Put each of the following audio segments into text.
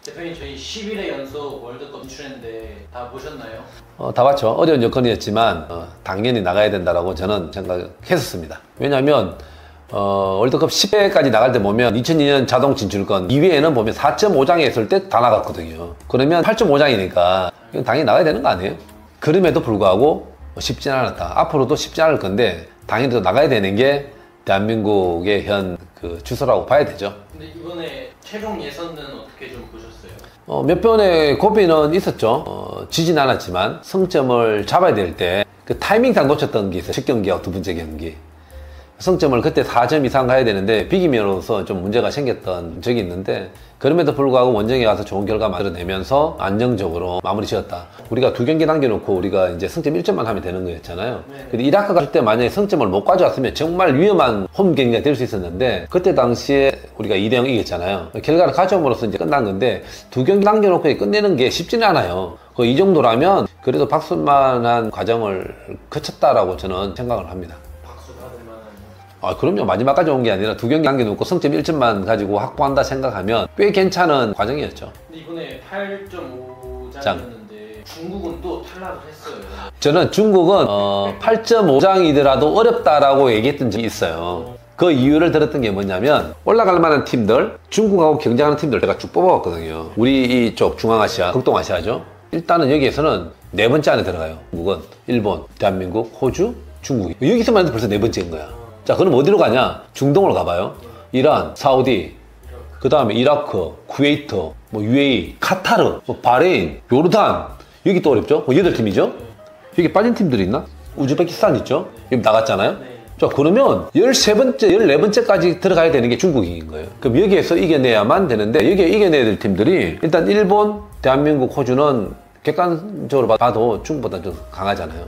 대표님 저희 11회 연속 월드컵 진출했는데 다 보셨나요? 다 봤죠. 어려운 여건이었지만 당연히 나가야 된다라고 저는 생각했었습니다. 왜냐하면 월드컵 10회까지 나갈 때 보면 2002년 자동 진출권 2회에는 보면 4.5장에 있을 때 다 나갔거든요. 그러면 8.5장이니까 이건 당연히 나가야 되는 거 아니에요? 그럼에도 불구하고 쉽진 않았다. 앞으로도 쉽지 않을 건데 당연히 또 나가야 되는 게 대한민국의 현 주소라고 봐야 되죠. 근데 이번에 최종 예선은 어떻게 좀 보셨어요? 몇 번의 고비는 있었죠. 지진 않았지만 성점을 잡아야 될 때 그 타이밍상 놓쳤던 게 있어요. 첫 경기와 두 번째 경기. 성점을 그때 4점 이상 가야 되는데 비기면으로서 좀 문제가 생겼던 적이 있는데 그럼에도 불구하고 원정에 가서 좋은 결과 만들어내면서 안정적으로 마무리 지었다. 우리가 두 경기 남겨놓고 우리가 이제 성점 1점만 하면 되는 거였잖아요. 근데 이라크 갈 때 만약에 성점을 못 가져왔으면 정말 위험한 홈 경기가 될 수 있었는데 그때 당시에 우리가 2대0 이겼잖아요. 결과를 가져옴으로써 이제 끝난 건데 두 경기 남겨놓고 끝내는 게 쉽지는 않아요. 이 정도라면 그래도 박수만한 과정을 거쳤다라고 저는 생각을 합니다. 그럼요. 마지막까지 온 게 아니라 두 경기 남겨놓고 성점 1점만 가지고 확보한다 생각하면 꽤 괜찮은 과정이었죠. 근데 이번에 8.5장이었는데 중국은 또 탈락을 했어요. 저는 중국은 8.5장이더라도 어렵다라고 얘기했던 적이 있어요. 그 이유를 들었던 게 뭐냐면 올라갈 만한 팀들, 중국하고 경쟁하는 팀들 제가 쭉 뽑아봤거든요. 우리 이쪽 중앙아시아, 극동아시아죠. 일단은 여기에서는 네 번째 안에 들어가요. 중국은 일본, 대한민국, 호주, 중국. 여기서만 해도 벌써 네 번째인 거야. 자, 그럼 어디로 가냐? 중동으로 가봐요. 이란, 사우디, 그 다음에 이라크, 쿠웨이트, UAE, 카타르, 바레인, 요르단. 여기 또 어렵죠? 8팀이죠? 여기 빠진 팀들이 있나? 우즈베키스탄 있죠? 여기 나갔잖아요? 자, 그러면 13번째, 14번째까지 들어가야 되는 게 중국인 거예요. 그럼 여기에서 이겨내야만 되는데, 여기에 이겨내야 될 팀들이 일단 일본, 대한민국, 호주는 객관적으로 봐도 중국보다 좀 강하잖아요.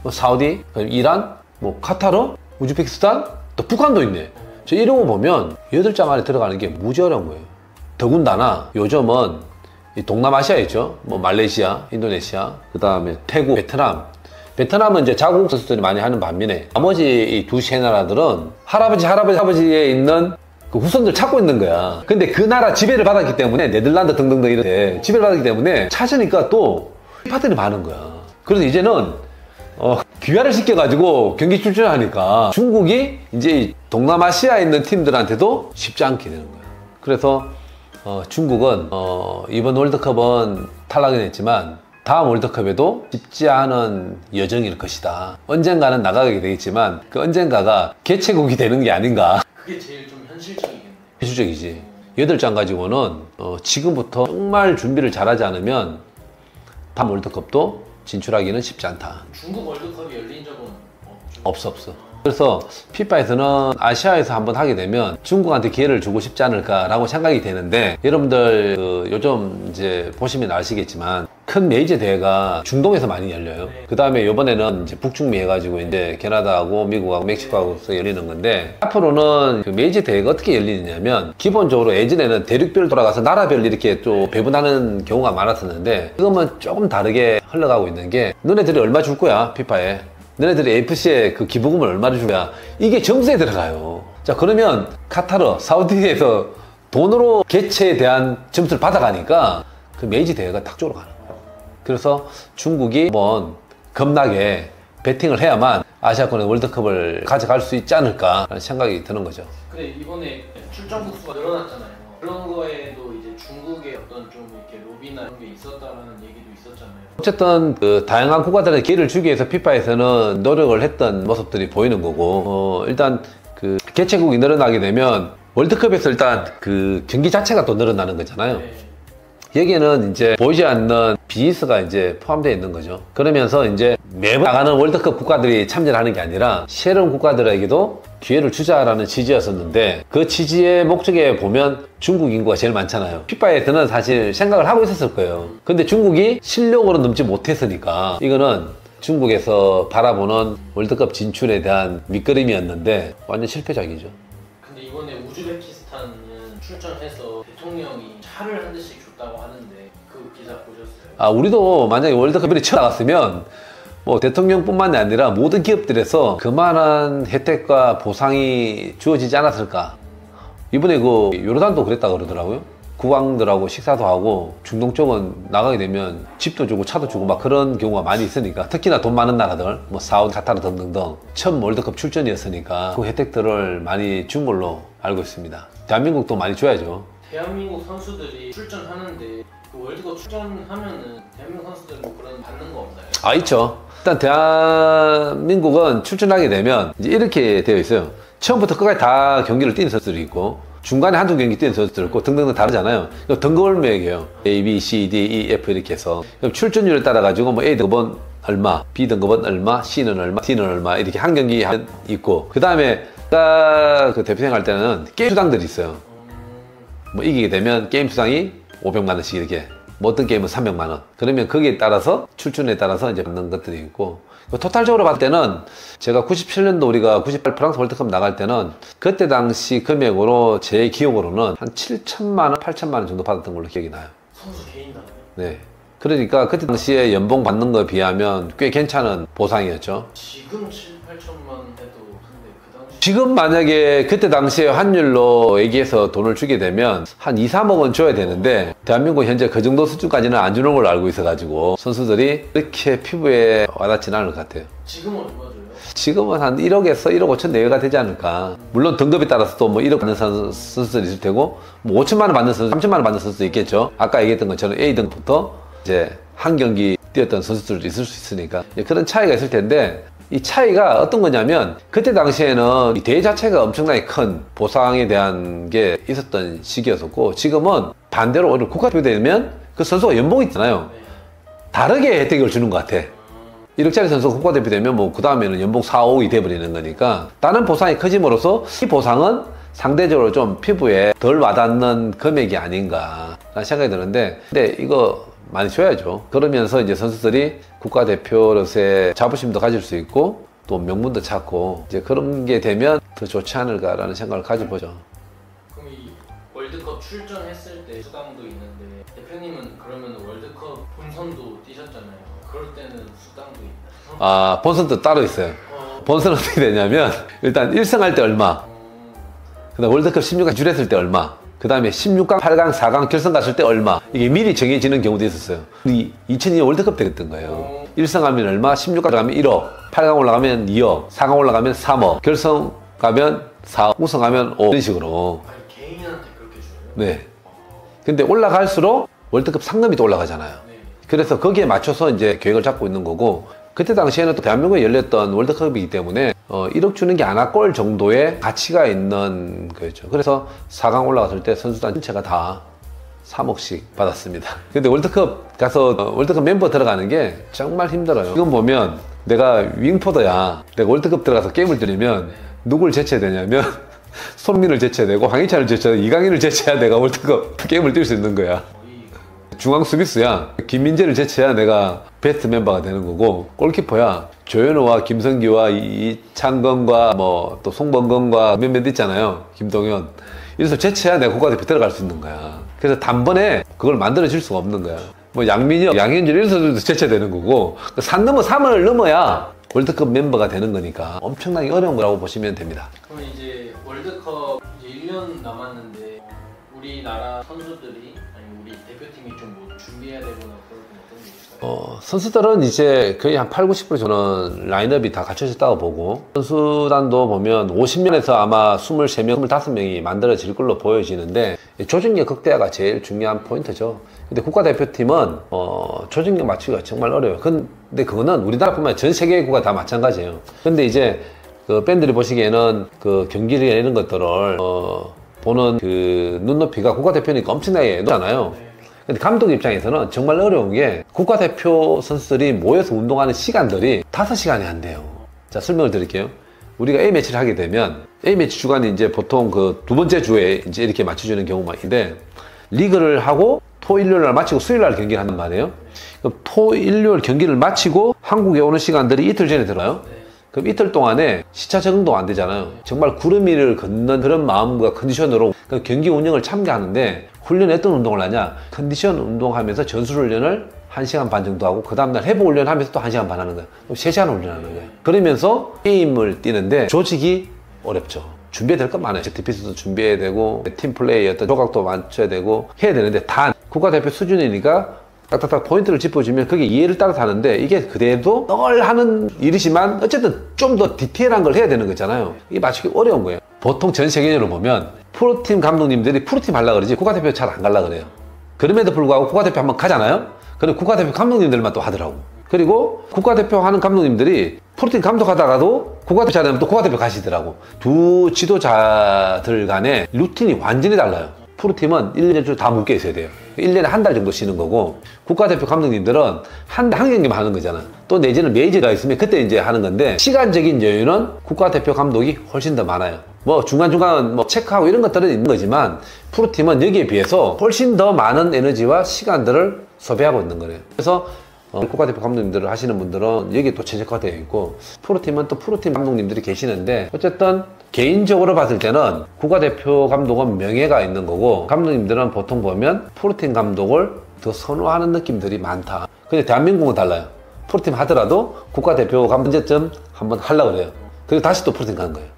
사우디, 이란, 카타르, 우즈베키스탄, 또 북한도 있네. 이런 거 보면 8장 안에 들어가는 게 무지 어려운 거예요. 더군다나 요즘은 이 동남아시아 있죠. 말레이시아, 인도네시아, 그 다음에 태국, 베트남. 베트남은 이제 자국 선수들이 많이 하는 반면에 나머지 이 두 세 나라들은 할아버지에 있는 그 후손들 찾고 있는 거야. 근데 그 나라 지배를 받았기 때문에 네덜란드 등등등 이렇게 지배를 받았기 때문에 찾으니까 또 파들이 많은 거야. 그래서 이제는 귀화를 시켜가지고 경기 출전하니까 중국이 이제 동남아시아에 있는 팀들한테도 쉽지 않게 되는 거예요. 그래서 중국은 이번 월드컵은 탈락은 했지만 다음 월드컵에도 쉽지 않은 여정일 것이다. 언젠가는 나가게 되겠지만 그 언젠가가 개최국이 되는 게 아닌가. 그게 제일 좀 현실적이겠네. 현실적이지. 8장 가지고는 지금부터 정말 준비를 잘하지 않으면 다음 월드컵도 진출하기는 쉽지 않다. 중국 월드컵이 열린 적은 없어. 그래서 피파에서는 아시아에서 한번 하게 되면 중국한테 기회를 주고 싶지 않을까라고 생각이 되는데 여러분들 요즘 이제 보시면 아시겠지만 큰 메이저 대회가 중동에서 많이 열려요. 그 다음에 이번에는 이제 북중미 해가지고 이제 캐나다하고 미국하고 멕시코하고서 열리는 건데 앞으로는 그 메이저 대회가 어떻게 열리느냐면 기본적으로 예전에는 대륙별 돌아가서 나라별 이렇게 또 배분하는 경우가 많았었는데 지금은 조금 다르게 흘러가고 있는 게 너네들이 얼마 줄 거야 피파에 너네들이 AFC에 그 기부금을 얼마를 주냐 이게 점수에 들어가요. 자, 그러면 카타르, 사우디에서 돈으로 개최에 대한 점수를 받아가니까 그 메이지 대회가 탁 쪽으로 가는 거예요. 그래서 중국이 한번 겁나게 배팅을 해야만 아시아권의 월드컵을 가져갈 수 있지 않을까라는 생각이 드는 거죠. 근데 이번에 출전국 수가 늘어났잖아요. 그런 거에도 이제 중국의 어떤 좀 이렇게 로비나 이런 게 있었다는 얘기도 있었잖아요. 어쨌든 그 다양한 국가들의 기회를 주기 위해서 피파에서는 노력을 했던 모습들이 보이는 거고 일단 그 개최국이 늘어나게 되면 월드컵에서 일단 그 경기 자체가 또 늘어나는 거잖아요. 여기에는 이제 보이지 않는 비즈니스가 이제 포함되어 있는 거죠. 그러면서 이제 매번 나가는 월드컵 국가들이 참여를 하는 게 아니라 새로운 국가들에게도 기회를 주자라는 취지였었는데 그 취지의 목적에 보면 중국 인구가 제일 많잖아요. 피파에서는 사실 생각을 하고 있었을 거예요. 근데 중국이 실력으로 넘지 못했으니까 이거는 중국에서 바라보는 월드컵 진출에 대한 밑거름이었는데 완전 실패작이죠. 근데 이번에 우즈베키스탄은 출전해서 대통령이 차를 한 대씩 줬다고 하는데 그 기사 보셨어요? 우리도 만약에 월드컵에 처음 나갔으면 대통령뿐만이 아니라 모든 기업들에서 그만한 혜택과 보상이 주어지지 않았을까. 이번에 그 요르단도 그랬다 그러더라고요. 국왕들하고 식사도 하고 중동 쪽은 나가게 되면 집도 주고 차도 주고 막 그런 경우가 많이 있으니까 특히나 돈 많은 나라들 뭐 사우디, 카타르 등등등 처음 월드컵 출전이었으니까 그 혜택들을 많이 준 걸로 알고 있습니다. 대한민국도 많이 줘야죠. 대한민국 선수들이 출전하는데 그 월드컵 출전하면은 대한민국 선수들 뭐 그런 받는 거 없나요? 아, 있죠. 일단 대한민국은 출전하게 되면 이제 이렇게 되어 있어요. 처음부터 끝까지 다 경기를 뛰는 선수들이 있고 중간에 한두 경기 뛰는 선수들 있고 등등등 다르잖아요. 등급을매겨요. A, B, C, D, E, F 이렇게 해서 그럼 출전율에 따라 가지고 뭐 A 등급은 얼마, B 등급은 얼마, C는 얼마, D는 얼마 이렇게 한 경기 있고 그 다음에 그 대표생 할 때는 게임 수당들이 있어요. 뭐 이기게 되면 게임 수당이 500만 원씩 이렇게 뭐 어떤 게임은 300만 원. 그러면 거기에 따라서 출전에 따라서 이제 받는 것들이 있고 토탈적으로 봤을 때는 제가 97년도 우리가 98 프랑스 월드컵 나갈 때는 그때 당시 금액으로 제 기억으로는 한 7천만 원, 8천만 원 정도 받았던 걸로 기억이 나요. 선수 개인당. 네. 그러니까 그때 당시에 연봉 받는 거에 비하면 꽤 괜찮은 보상이었죠. 지금 7, 8천만 원 해도 근데 그 당시 지금 만약에 그때 당시에 환율로 얘기해서 돈을 주게 되면 한 2, 3억은 줘야 되는데 대한민국 현재 그 정도 수준까지는 안 주는 걸로 알고 있어가지고 선수들이 그렇게 피부에 와닿지는 않을 것 같아요. 지금은 얼마 줘요? 지금은 한 1억에서 1억 5천 내외가 되지 않을까. 물론 등급에 따라서 또 뭐 1억 받는 선수들이 있을 테고 뭐 5천만 원 받는 선수, 3천만 원 받는 선수도 있겠죠. 아까 얘기했던 것처럼 A 등부터 이제 한 경기 뛰었던 선수들도 있을 수 있으니까 그런 차이가 있을 텐데 이 차이가 어떤 거냐면 그때 당시에는 이 대회 자체가 엄청나게 큰 보상에 대한 게 있었던 시기였었고 지금은 반대로 오히려 국가대표 되면 그 선수가 연봉이 있잖아요. 다르게 혜택을 주는 것 같아. 1억짜리 선수가 국가대표 되면 뭐 그 다음에는 연봉 4, 5억이 돼버리는 거니까 다른 보상이 커짐으로써 이 보상은 상대적으로 좀 피부에 덜 와닿는 금액이 아닌가 라는 생각이 드는데 근데 이거 많이 줘야죠. 그러면서 이제 선수들이 국가대표로서의 자부심도 가질 수 있고 또 명분도 찾고 이제 그런 게 되면 더 좋지 않을까라는 생각을 가져보죠. 그럼 이 월드컵 출전했을 때 수당도 있는데 대표님은 그러면 월드컵 본선도 뛰셨잖아요. 그럴 때는 수당도 있나요? 아, 본선도 따로 있어요. 본선은 어떻게 되냐면 일단 1승할 때 얼마, 그다음 월드컵 16강 줄였을 때 얼마, 그 다음에 16강, 8강, 4강 결승 갔을 때 얼마 이게 미리 정해지는 경우도 있었어요. 우리 2002년 월드컵 때 그랬던 거예요. 1승하면 얼마, 16강 가면 1억, 8강 올라가면 2억, 4강 올라가면 3억, 결승 가면 4억, 우승하면 5억 이런 식으로. 아니, 개인한테 그렇게 줘요? 네. 근데 올라갈수록 월드컵 상금이 또 올라가잖아요. 네. 그래서 거기에 맞춰서 이제 계획을 잡고 있는 거고 그때 당시에는 또 대한민국에 열렸던 월드컵이기 때문에 1억 주는 게 안 아꼴 정도의 가치가 있는 거였죠. 그래서 4강 올라갔을 때 선수단 전체가 다 3억씩 받았습니다. 근데 월드컵 가서 월드컵 멤버 들어가는 게 정말 힘들어요. 지금 보면 내가 윙포더야. 내가 월드컵 들어가서 게임을 들이면 누굴 제쳐야 되냐면 손민을 제쳐야 되고 황희찬을 제쳐야 되고 이강인을 제쳐야 내가 월드컵 게임을 뛸 수 있는 거야. 중앙 수비수야. 김민재를 제쳐야 내가 베스트 멤버가 되는 거고 골키퍼야. 조현우와 김성기와 이창건과 뭐 또 송범건과 몇몇 있잖아요. 김동현. 이래서 제쳐야 내가 국가대표 들어갈 수 있는 거야. 그래서 단번에 그걸 만들어질 수가 없는 거야. 뭐 양민혁, 양현준 이런 선수들도 제쳐야 되는 거고 산 넘어 3을 넘어야 월드컵 멤버가 되는 거니까 엄청나게 어려운 거라고 보시면 됩니다. 그럼 이제 월드컵 이제 1년 남았는데 우리나라 선수들이 아니면 우리 대표팀이 좀 뭐 준비해야 되거나 그런 건 어떤 게 있을까요? 선수들은 이제 거의 한 8, 90% 저는 라인업이 다 갖춰졌다고 보고 선수단도 보면 50년에서 아마 23명, 25명이 만들어질 걸로 보여지는데 조직력 극대화가 제일 중요한 포인트죠. 근데 국가대표팀은 조직력 맞추기가 정말 어려워요. 근데 그거는 우리나라뿐만 아니라 전 세계 국가 다 마찬가지예요. 근데 이제 그 팬들이 보시기에는 그 경기를 이런 것들을 보는 그 눈높이가 국가대표니까 엄청나게 높잖아요. 근데 감독 입장에서는 정말 어려운 게 국가대표 선수들이 모여서 운동하는 시간들이 5시간이 안 돼요. 자, 설명을 드릴게요. 우리가 A매치를 하게 되면 A매치 주간이 이제 보통 그 두 번째 주에 이제 이렇게 맞춰주는 경우가 있는데 리그를 하고 토, 일요일 날 마치고 수요일 날 경기를 한단 말이에요. 그럼 토, 일요일 경기를 마치고 한국에 오는 시간들이 이틀 전에 들어요. 그럼 이틀 동안에 시차 적응도 안 되잖아요. 정말 구름 위를 걷는 그런 마음과 컨디션으로 그 경기 운영을 참가하는데 훈련에 어떤 운동을 하냐? 컨디션 운동하면서 전술훈련을 1시간 반 정도 하고 그 다음날 회복훈련 하면서 또 1시간 반 하는 거예요. 3시간 훈련하는 거예요. 그러면서 게임을 뛰는데 조직이 어렵죠. 준비해야 될 것 많아요. 세트피스도 준비해야 되고 팀 플레이 어떤 조각도 맞춰야 되고 해야 되는데 단 국가대표 수준이니까 딱딱딱 포인트를 짚어주면 그게 이해를 따라서 하는데 이게 그래도 늘 하는 일이지만 어쨌든 좀 더 디테일한 걸 해야 되는 거잖아요. 이게 맞추기 어려운 거예요. 보통 전 세계적으로 보면 프로팀 감독님들이 프로팀 하려고 그러지 국가대표 잘 안 가려고 그래요. 그럼에도 불구하고 국가대표 한번 가잖아요. 그럼 국가대표 감독님들만 또 하더라고. 그리고 국가대표 하는 감독님들이 프로팀 감독하다가도 국가대표 잘하면 또 국가대표 가시더라고. 두 지도자들 간의 루틴이 완전히 달라요. 프로팀은 1년에 다 묶여 있어야 돼요. 1년에 한 달 정도 쉬는 거고 국가대표 감독님들은 한 경기만 하는 거잖아. 또 내지는 메이저가 있으면 그때 이제 하는 건데 시간적인 여유는 국가대표 감독이 훨씬 더 많아요. 뭐 중간중간 뭐 체크하고 이런 것들은 있는 거지만 프로팀은 여기에 비해서 훨씬 더 많은 에너지와 시간들을 소비하고 있는 거예요. 그래서 국가대표 감독님들을 하시는 분들은 여기에 또 최적화되어 있고 프로팀은 또 프로팀 감독님들이 계시는데 어쨌든 개인적으로 봤을 때는 국가대표 감독은 명예가 있는 거고 감독님들은 보통 보면 프로팀 감독을 더 선호하는 느낌들이 많다. 근데 대한민국은 달라요. 프로팀 하더라도 국가대표 감독 언제쯤 한번 하려고 그래요. 그리고 다시 또 프로팀 가는 거예요.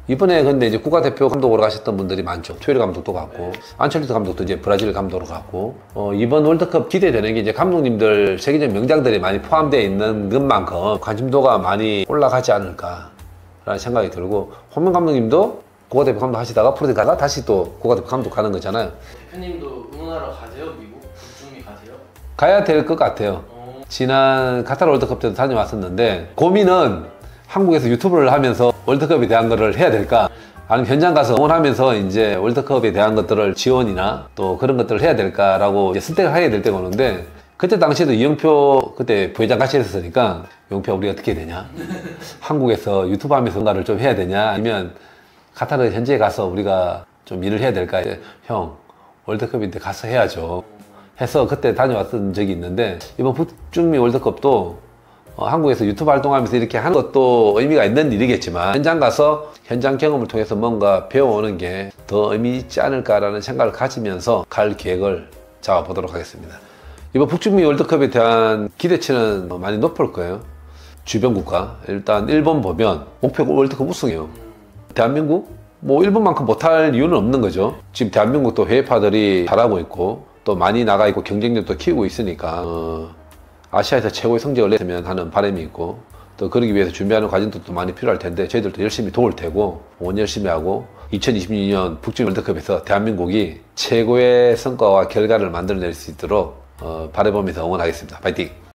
이번에 근데 이제 국가대표 감독으로 가셨던 분들이 많죠. 투에르 감독도 갔고, 안첼로티 감독도 이제 브라질 감독으로 갔고, 이번 월드컵 기대되는 게 이제 감독님들, 세계적 명장들이 많이 포함되어 있는 것만큼 관심도가 많이 올라가지 않을까라는 생각이 들고, 홍명 감독님도 국가대표 감독 하시다가 프로팀 가다가 다시 또 국가대표 감독 가는 거잖아요. 대표님도 응원하러 가세요? 미국? 북중미 가세요? 가야 될 것 같아요. 지난 카타르 월드컵 때도 다녀왔었는데, 고민은 한국에서 유튜브를 하면서 월드컵에 대한 거를 해야 될까? 아니면 현장 가서 응원하면서 이제 월드컵에 대한 것들을 지원이나 또 그런 것들을 해야 될까라고 이제 선택을 하게 될 때가 오는데 그때 당시에도 이영표 그때 부회장 같이 했었으니까 영표야 우리 어떻게 해야 되냐? 한국에서 유튜브 하면서 뭔가를 좀 해야 되냐? 아니면 카타르 현지에 가서 우리가 좀 일을 해야 될까? 형 월드컵인데 가서 해야죠. 해서 그때 다녀왔던 적이 있는데 이번 북중미 월드컵도 한국에서 유튜브 활동하면서 이렇게 하는 것도 의미가 있는 일이겠지만 현장 가서 현장 경험을 통해서 뭔가 배워오는 게 더 의미 있지 않을까라는 생각을 가지면서 갈 계획을 잡아보도록 하겠습니다. 이번 북중미 월드컵에 대한 기대치는 많이 높을 거예요. 주변 국가 일단 일본 보면 목표가 월드컵 우승이에요. 대한민국? 뭐 일본만큼 못할 이유는 없는 거죠. 지금 대한민국도 해외파들이 잘하고 있고 또 많이 나가 있고 경쟁력도 키우고 있으니까 아시아에서 최고의 성적을 냈으면 하는 바람이 있고 또 그러기 위해서 준비하는 과정도 또 많이 필요할 텐데 저희들도 열심히 도울 테고 응원 열심히 하고 2022년 북중 월드컵에서 대한민국이 최고의 성과와 결과를 만들어낼 수 있도록 바라보면서 응원하겠습니다. 파이팅!